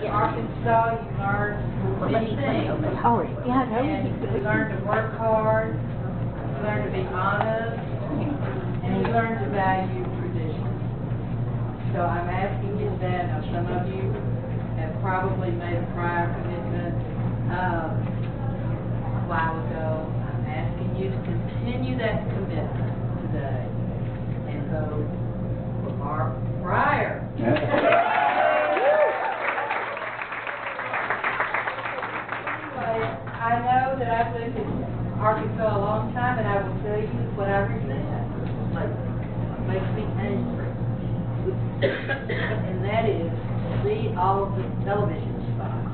Arkansas, you learn many things. Aubrey, yeah, no. And you learn to work hard, you learn to be honest, and you learn to value tradition. So I'm asking you today, I know some of you have probably made a prior commitment a while ago. I'm asking you to continue that commitment today and vote for Pryor. I know that I've lived in Arkansas a long time, and I will tell you what I resent. It makes me angry. And that is to see all of the television spots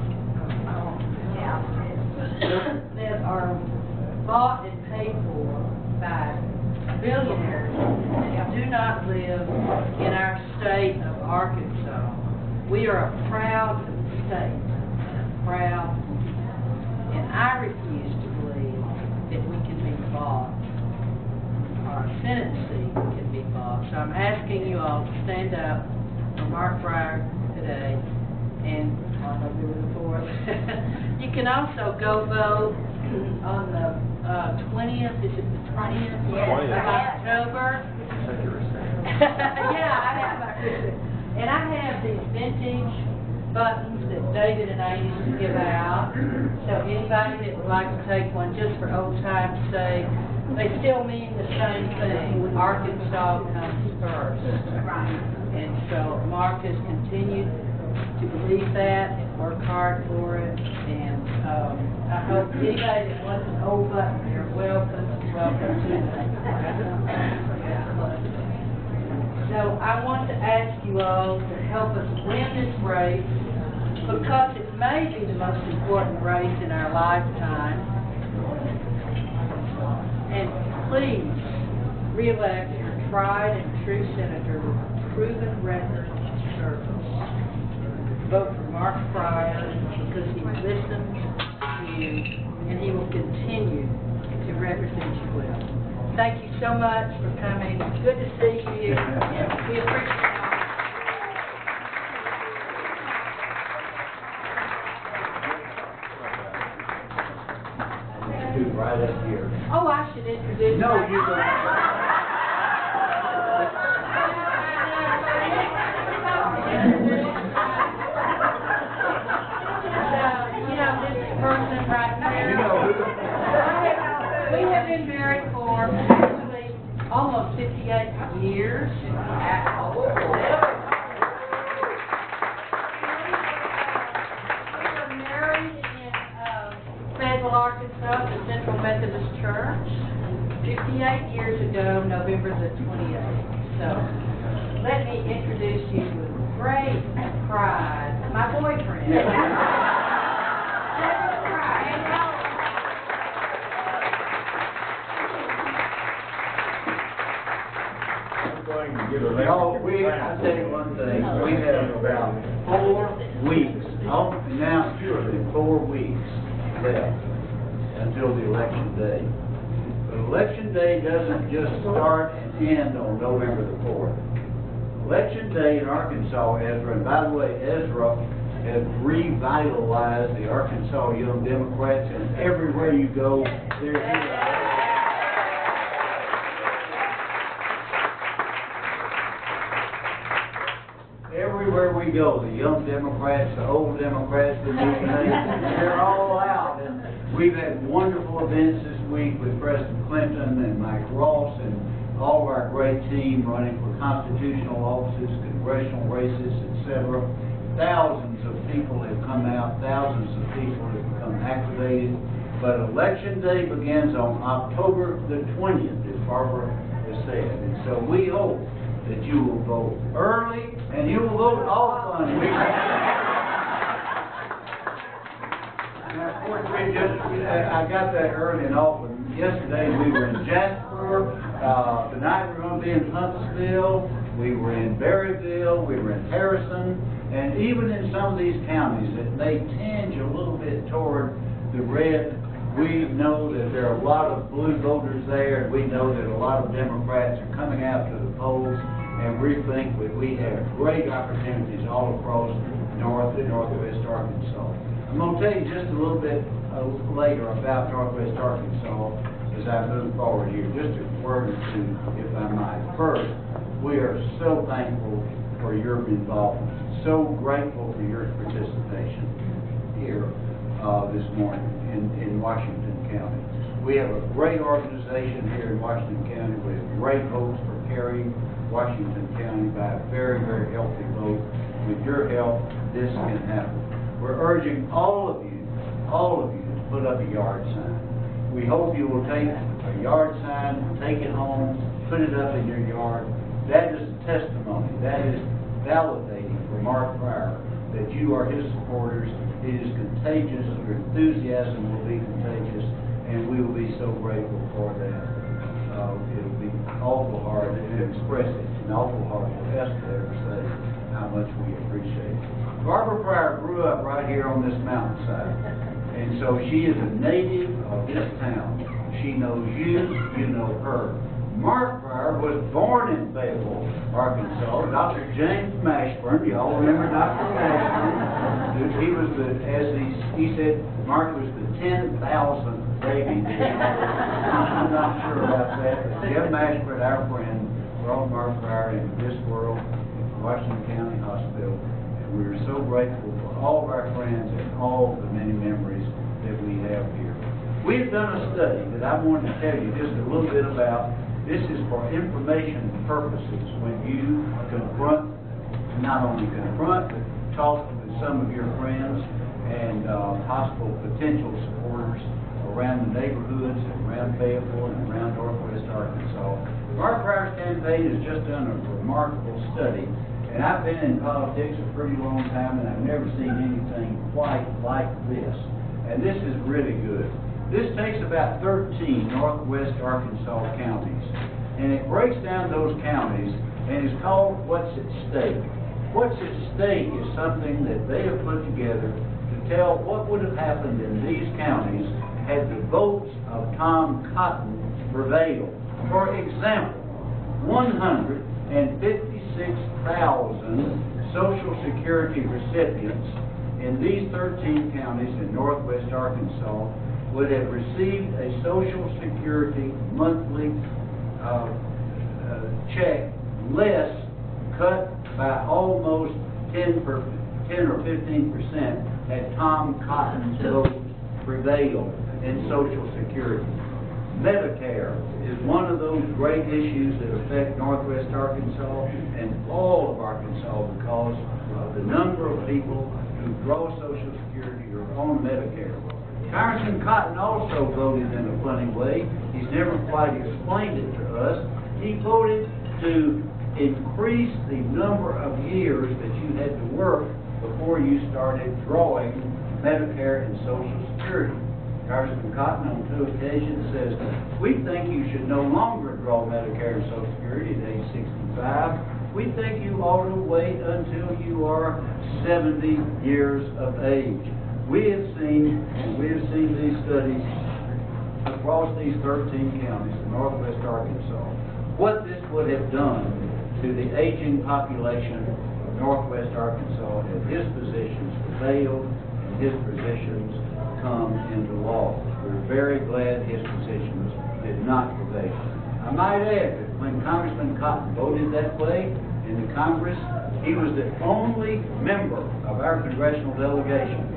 that are bought and paid for by billionaires that do not live in our state of Arkansas. We are a proud state, proud. And I refuse to believe that we can be bought, or a Senate seat can be bought. So I'm asking you all to stand up for Mark Pryor today, and on November the 4th. You can also go vote on the 20th, is it the 20th? Yes. Of October? Yeah, I have my Christmas. And I have these vintage buttons that David and I used to give out. So anybody that would like to take one just for old time's sake, they still mean the same thing. Arkansas comes first. Right. And so Mark has continued to believe that and work hard for it. And I hope anybody that wants an old button, you're welcome to that. So I want to ask you all to help us win this race, because it may be the most important race in our lifetime. And please re-elect your tried and true senator with a proven record of service. Vote for Mark Pryor because he listens to you and he will continue to represent you well. Thank you so much for coming. It's good to see you. We appreciate it. Right up here. Oh, I should introduce No, myself. you don't. This person right here. You know who? We have been married for actually almost 58 years. Arkansas, the Central Methodist Church, 58 years ago, November the 28th. So, let me introduce you with great pride, my boyfriend. I'll tell you one thing, we have about 4 weeks, now surely 4 weeks left until the election day. But election day doesn't just start and end on November the 4th. Election day in Arkansas, Ezra, and by the way, Ezra has revitalized the Arkansas Young Democrats, and everywhere you go, they're here. Everywhere we go, the young Democrats, the old Democrats, the new they're all out. And we've had wonderful events this week with President Clinton and Mike Ross and all of our great team running for constitutional offices, congressional races, etc. Thousands of people have come out, thousands of people have become activated. But Election Day begins on October the 20th, as Barbara has said. And so we hope that you will vote early and you will vote often. Now, of course, I got that early and often. Yesterday we were in Jasper. Tonight we're going to be in Huntsville. We were in Berryville. We were in Harrison. And even in some of these counties that may tinge a little bit toward the red, we know that there are a lot of blue voters there, and we know that a lot of Democrats are coming out to the polls, and we think that we have great opportunities all across North Health in Northwest Arkansas. I'm going to tell you just a little bit later about Northwest Arkansas as I move forward here. Just a word or two, if I might. First, we are so thankful for your involvement, so grateful for your participation here this morning in Washington County. We have a great organization here in Washington County with great hopes for carrying Washington County by a very, very healthy vote. With your help, this can happen. We're urging all of you to put up a yard sign. We hope you will take a yard sign, take it home, put it up in your yard. That is a testimony. That is validating for Mark Pryor that you are his supporters. It is contagious. Your enthusiasm will be contagious, and we will be so grateful for that. It'll be awful hard to express it, and awful hard for us to ever say how much we appreciate it. Barbara Pryor grew up right here on this mountainside, and so she is a native of this town. She knows you, you know her. Mark Pryor was born in Fayetteville, Arkansas. Dr. James Mashburn, y'all remember Dr. Mashburn? He was as he said, Mark was the 10,000th baby. I'm not sure about that, but Jim Mashburn, our friend, brought Mark Pryor into this world, Washington County Hospital. We are so grateful for all of our friends and all the many memories that we have here. We've done a study that I wanted to tell you just a little bit about. This is for information purposes when you not only confront, but talk with some of your friends and possible potential supporters around the neighborhoods and around Fayetteville and around Northwest Arkansas. Mark Pryor's campaign has just done a remarkable study. And I've been in politics a pretty long time, and I've never seen anything quite like this. And this is really good. This takes about 13 Northwest Arkansas counties, and it breaks down those counties, and it's called What's at Stake. What's at Stake is something that they have put together to tell what would have happened in these counties had the votes of Tom Cotton prevailed. For example, 156,000 Social Security recipients in these 13 counties in Northwest Arkansas would have received a Social Security monthly check less, cut by almost 10 or 15% had Tom Cotton's vote prevailed in Social Security. Medicare is one of those great issues that affect Northwest Arkansas and all of Arkansas because of the number of people who draw Social Security or on Medicare. Congressman Cotton also voted in a funny way. He's never quite explained it to us. He voted to increase the number of years that you had to work before you started drawing Medicare and Social Security. Congressman Cotton on 2 occasions says, we think you should no longer draw Medicare and Social Security at age 65. We think you ought to wait until you are 70 years of age. We have seen these studies across these 13 counties in Northwest Arkansas, what this would have done to the aging population of Northwest Arkansas if his positions prevailed and his positions come into law. We're very glad his positions did not prevail. I might add that when Congressman Cotton voted that way in the Congress, he was the only member of our congressional delegation,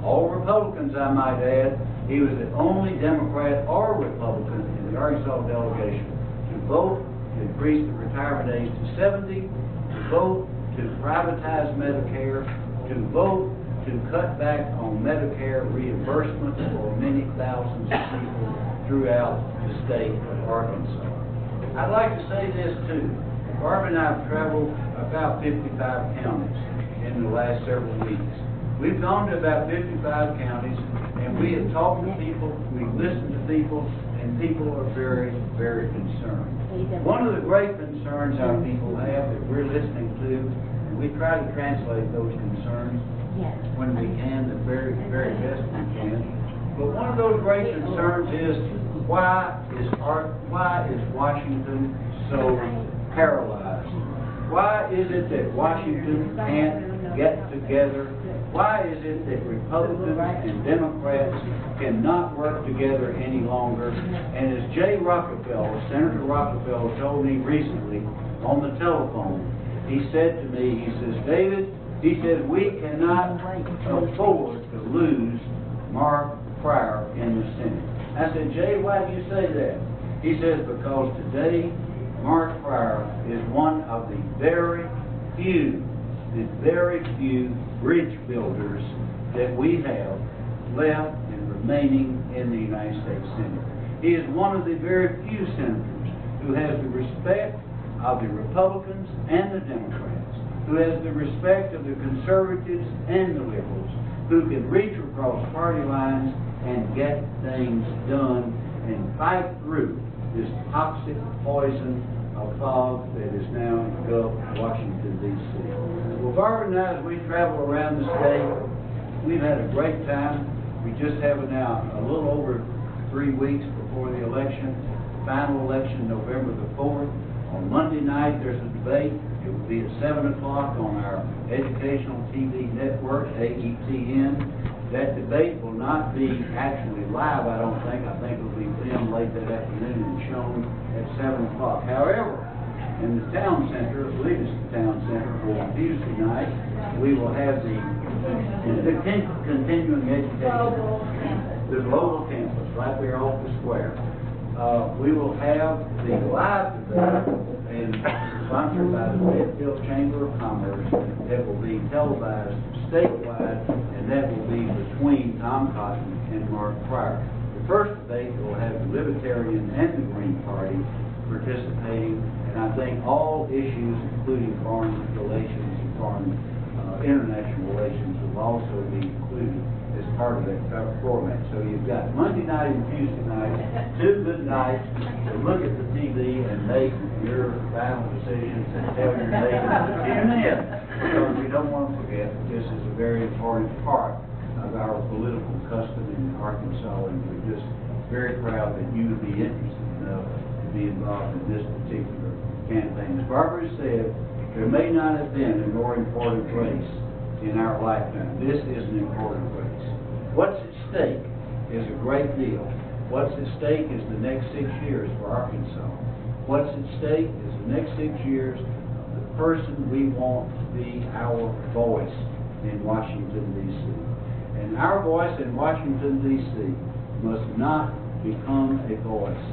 all Republicans I might add, he was the only Democrat or Republican in the Arkansas delegation to vote to increase the retirement age to 70, to vote to privatize Medicare, to vote to cut back on Medicare reimbursement for many thousands of people throughout the state of Arkansas. I'd like to say this too. Barbara and I have traveled about 55 counties in the last several weeks. We've gone to about 55 counties, and we have talked to people, we've listened to people, and people are very, very concerned. One of the great concerns our people have that we're listening to, and we try to translate those concerns when we can, the very, very best we can. But one of those great concerns is why is Washington so paralyzed? Why is it that Washington can't get together? Why is it that Republicans and Democrats cannot work together any longer? And as Jay Rockefeller, Senator Rockefeller, told me recently on the telephone, he said to me, he says, David, he says, we cannot afford to lose Mark Pryor in the Senate. I said, Jay, why do you say that? He says, because today, Mark Pryor is one of the very few bridge builders that we have left and remaining in the United States Senate. He is one of the very few senators who has the respect of the Republicans and the Democrats, who has the respect of the conservatives and the liberals, who can reach across party lines and get things done and fight through this toxic poison of fog that is now engulfed Washington, D.C. Well, Barbara and I, as we travel around the state, we've had a great time. We just have now a little over 3 weeks before the election, final election, November the 4th. On Monday night, there's a debate. It will be at 7 o'clock on our educational TV network, AETN. That debate will not be actually live, I don't think. I think it will be filmed late that afternoon and shown at 7 o'clock. However, in the town center, I believe it's the town center, on Tuesday night, we will have the continuing education. The global campus, right there off the square. We will have the live debate, and sponsored by the Fayetteville Chamber of Commerce, that will be televised statewide, and that will be between Tom Cotton and Mark Pryor. The first debate will have the Libertarian and the Green Party participating, and I think all issues, including foreign relations and foreign international relations, will also be included as part of that format. So you've got Monday night and Tuesday night, 2 good nights to look at the TV and make your final decisions and tell your neighbors to tune in, because we don't want to forget that this is a very important part of our political custom in Arkansas, and we're just very proud that you would be interested enough to be involved in this particular campaign. As Barbara said, there may not have been a more important race in our lifetime. This is an important race. What's at stake is a great deal. What's at stake is the next 6 years for Arkansas. What's at stake is the next 6 years of the person we want to be our voice in Washington, D.C. And our voice in Washington, D.C. must not become a voice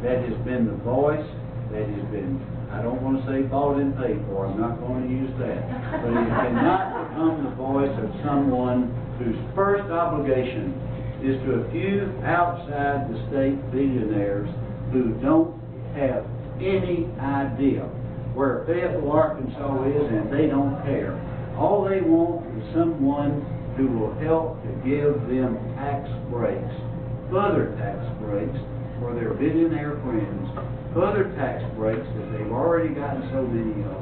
that has been the voice that has been, I don't want to say bought and paid for, I'm not going to use that, but it cannot become the voice of someone whose first obligation is to a few outside the state billionaires who don't have any idea where Fayetteville, Arkansas is, and they don't care. All they want is someone who will help to give them tax breaks, further tax breaks for their billionaire friends, further tax breaks that they've already gotten so many of,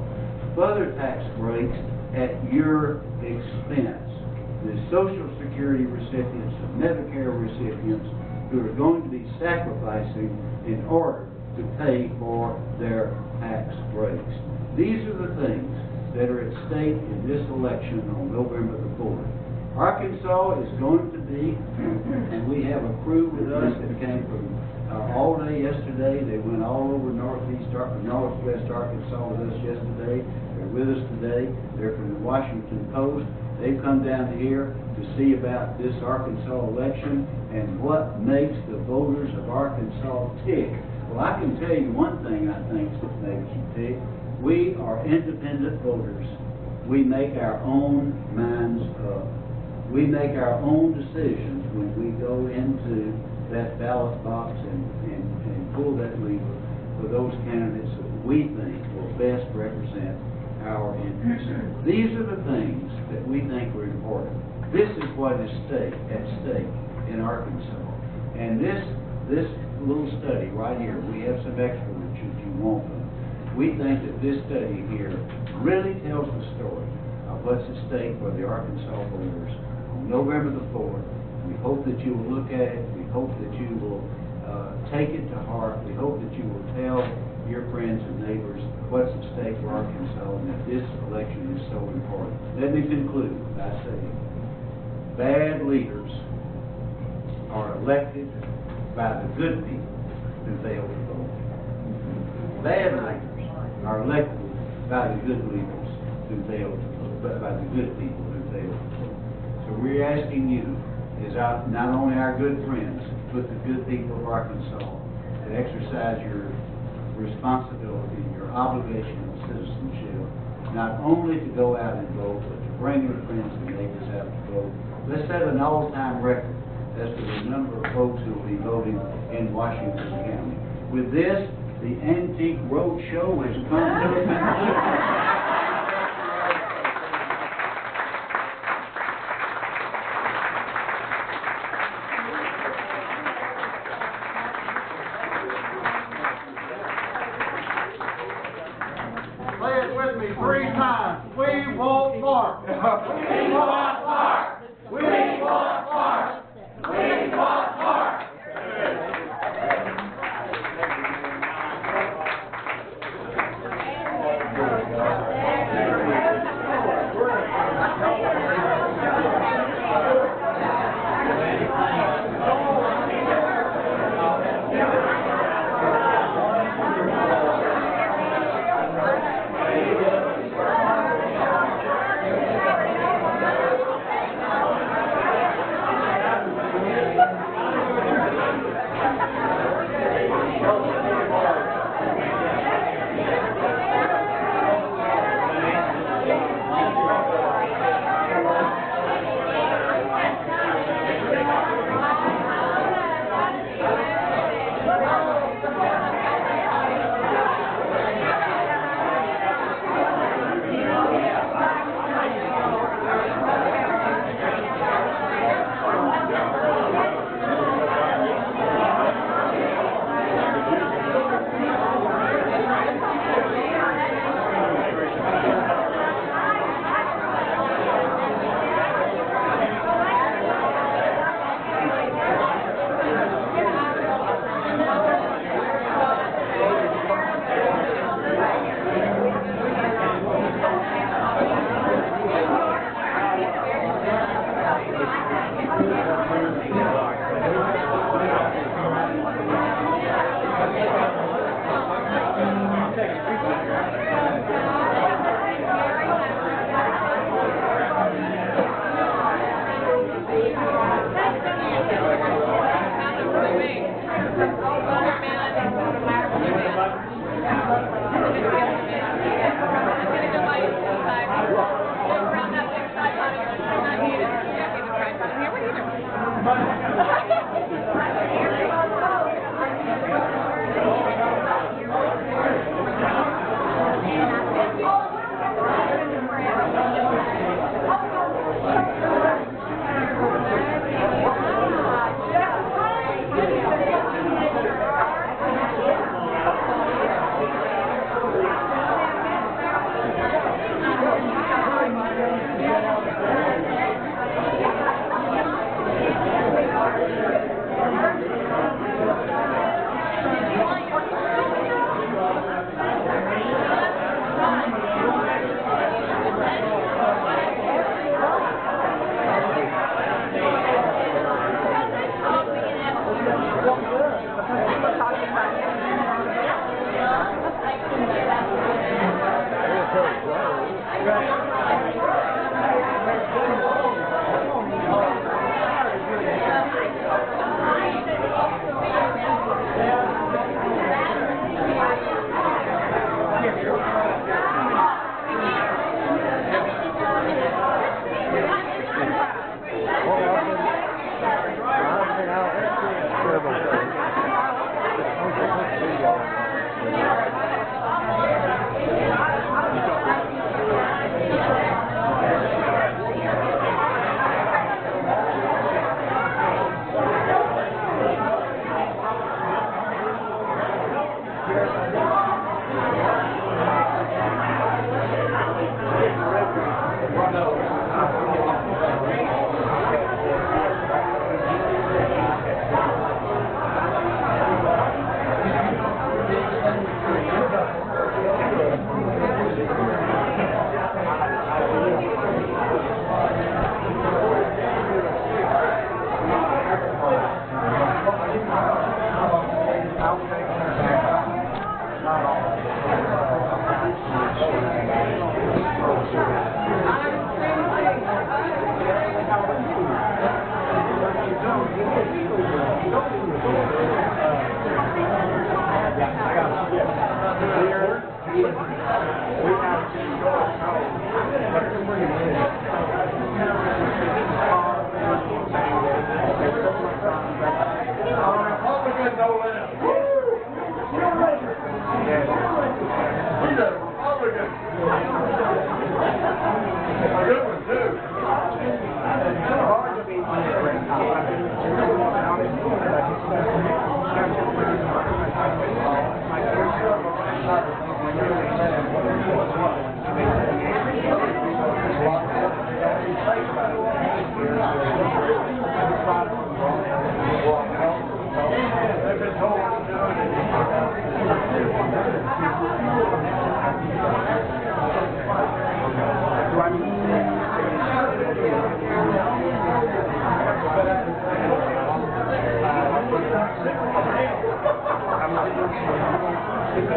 further tax breaks at your expense. The Social Security recipients, the Medicare recipients, who are going to be sacrificing in order to pay for their tax breaks. These are the things that are at stake in this election on November the 4th. Arkansas is going to be, and we have a crew with us that came from all day yesterday. They went all over northwest Arkansas with us yesterday. They're with us today. They're from the Washington Post. They've come down here to see about this Arkansas election and what makes the voters of Arkansas tick. Well, I can tell you one thing I think that makes them tick. We are independent voters. We make our own minds up. We make our own decisions when we go into that ballot box and pull that lever for those candidates that we think will best represent our interests. These are the things that we think are important. This is what is at stake in Arkansas. And this little study right here, we have some experts if you want them. We think that this study here really tells the story of what's at stake for the Arkansas voters on November the 4th. We hope that you will look at it. We hope that you will take it to heart. We hope that you will tell dear friends and neighbors, what's at stake for Arkansas, and that this election is so important. Let me conclude by saying, bad leaders are elected by the good people who fail to vote. Bad leaders are elected by the good leaders who fail to vote, by the good people who fail to vote. So we're asking you, as not only our good friends, but the good people of Arkansas, to exercise your responsibility, your obligation of citizenship, not only to go out and vote, but to bring your friends and neighbors out to vote. Let's set an all-time record as to the number of folks who will be voting in Washington County. With this, the Antique Road Show has come to a conclusion. Say it with me 3 times. We won't bark. We won't bark. We won't bark. We won't bark. Thank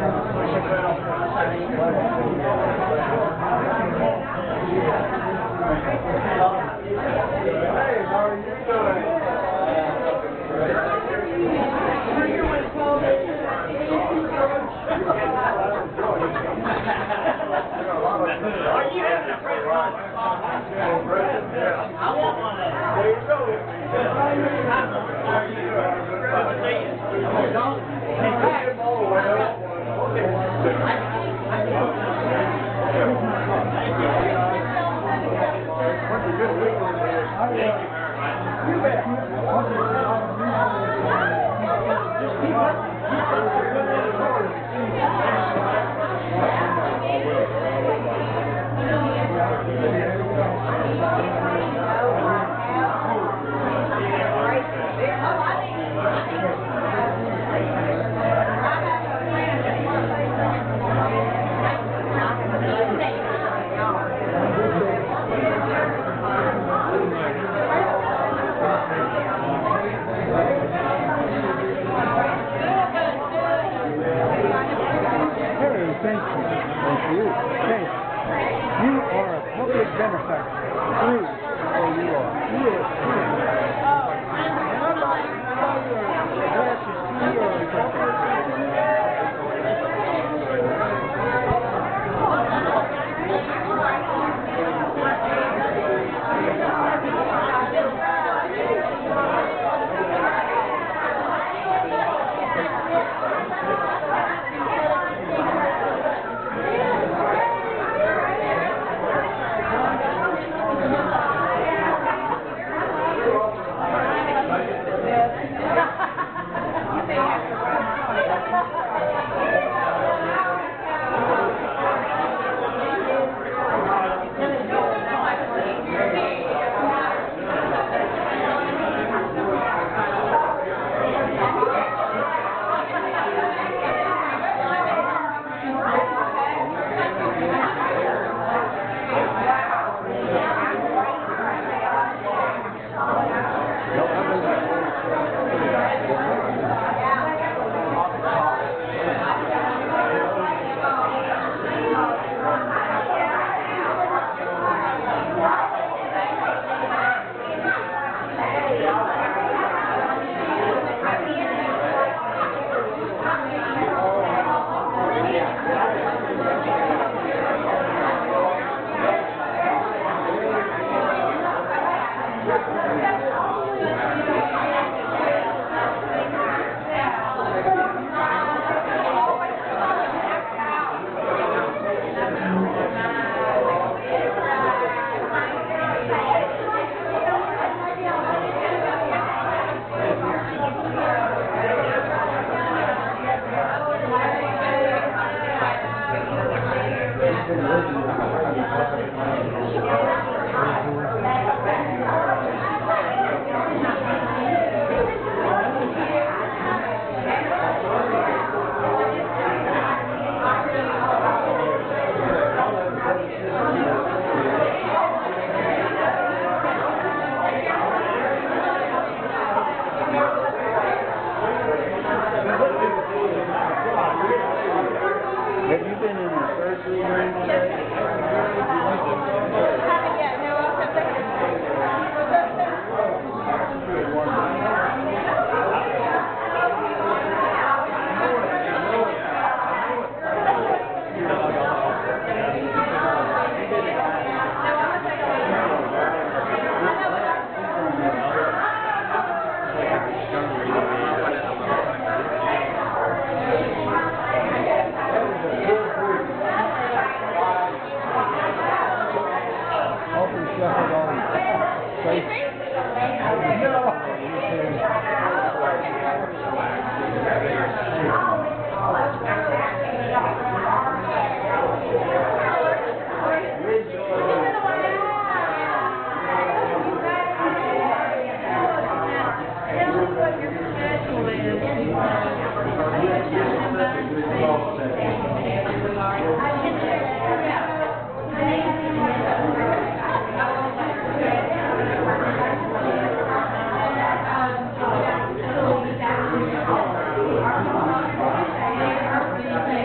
you.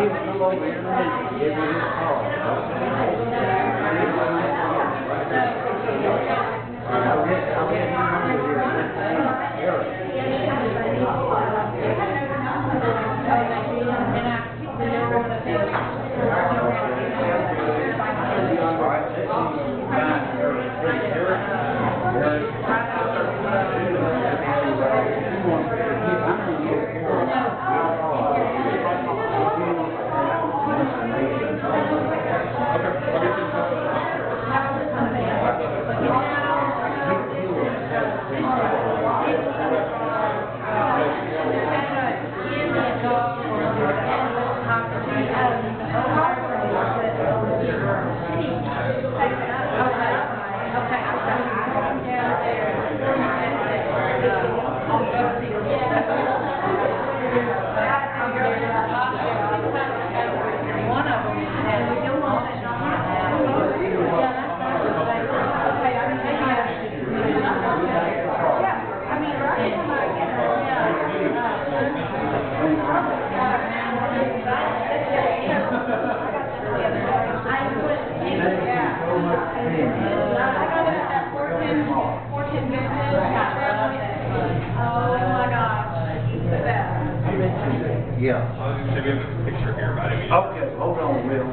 He'll come over here in a minute, give me his card. I'll get him over here. Yeah. Should we have a picture here about it? Okay, hold on, Will.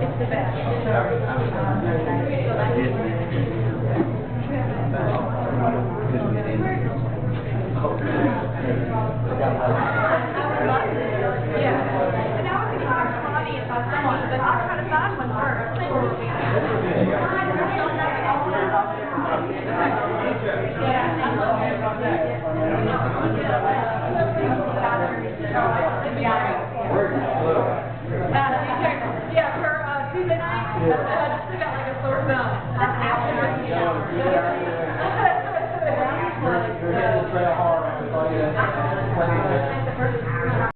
It's the best. Yeah. And I would be hard for money if I saw one, but I'll try to find one first. Yeah, for Tuesday night, I still got like a sore thumb. That's after the shower.